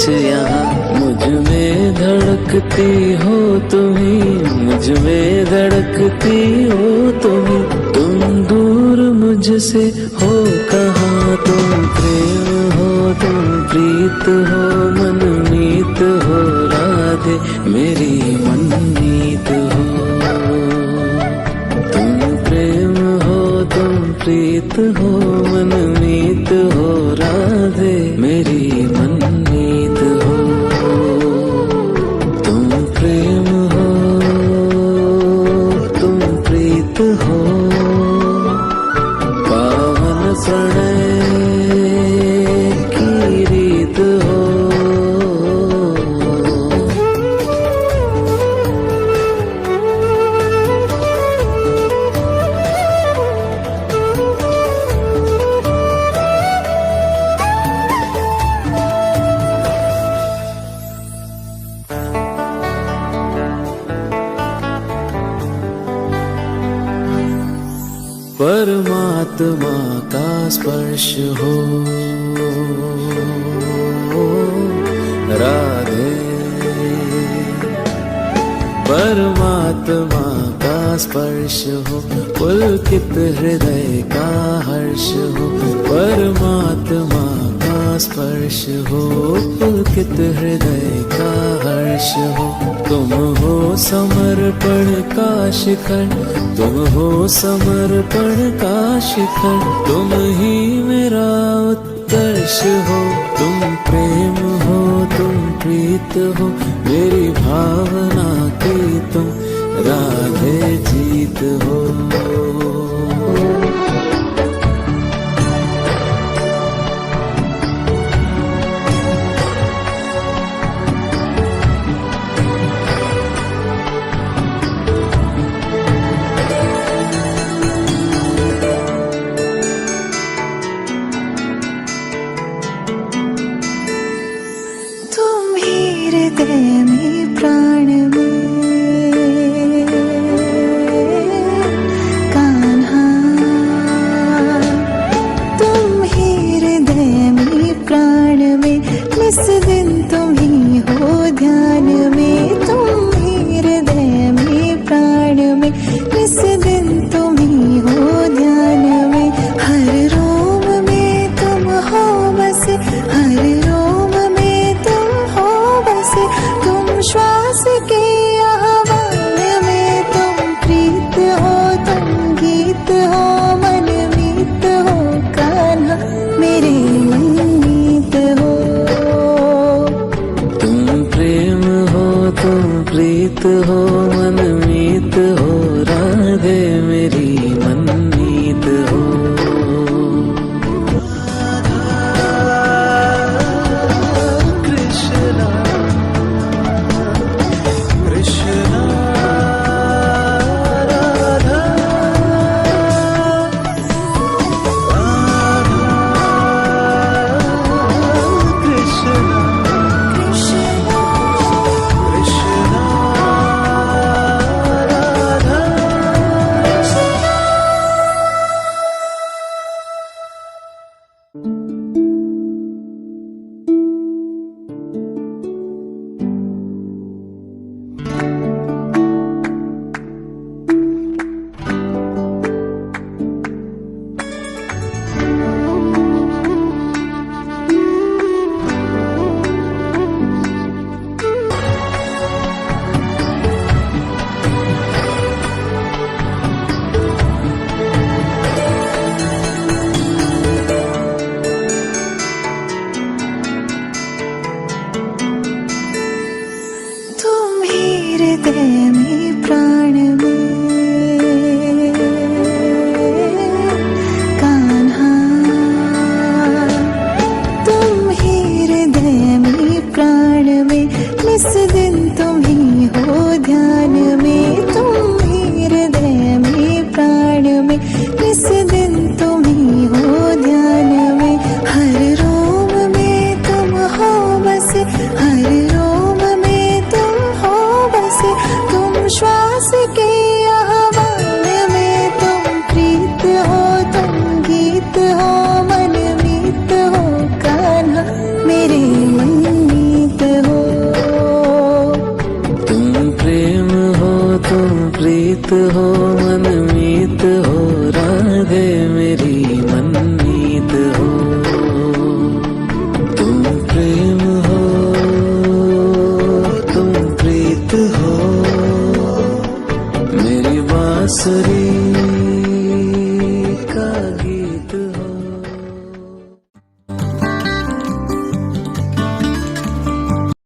कुछ यहाँ। मुझ में धड़कती हो तुम्ही, मुझ में धड़कती हो तुम्ही। तुम दूर मुझसे हो कहाँ, तुम प्रेम हो, तुम प्रीत हो, मनमीत हो राधे मेरी मनमीत हो। तुम प्रेम हो, तुम प्रीत हो, मनमीत हो राधे मेरी मनमीत हो। तुम प्रेम हो, तुम प्रीत हो, पावन प्रणय की रीत हो। परमात्मा का स्पर्श हो राधे, परमात्मा का स्पर्श हो, पुलकित हृदय का हर्ष हो। परमात्मा का स्पर्श हो, पुलकित हृदय का हर्ष हो। तुम हो समर्पण का शिखर, तुम हो समर्पण का शिखर। तुम ही मेरा उत्कर्ष हो, तुम प्रेम हो, तुम प्रीत हो, मेरी भावना की तुम राधे जीत हो। हृदय में प्राण में कान्हा, तुम ही हृदय में प्राण में, निस दिन तुम ही हो ध्यान में। तुम ही हृदय में प्राण में, निस दिन तुम ही हो ध्यान में। हर रोम में तुम हो बसे, हर रोम में तुम हो बसे। तुम श्वास के आह्वान में, तुम प्रीत हो, तुम गीत हो, मनमीत हो कान्हा मेरे मनमीत हो। तुम प्रेम हो, तुम प्रीत हो, मनमीत हो राधे मेरी मनमीत हो। हृदय में प्राण में कान्हा, तुम ही हृदय में प्राण में, निस दिन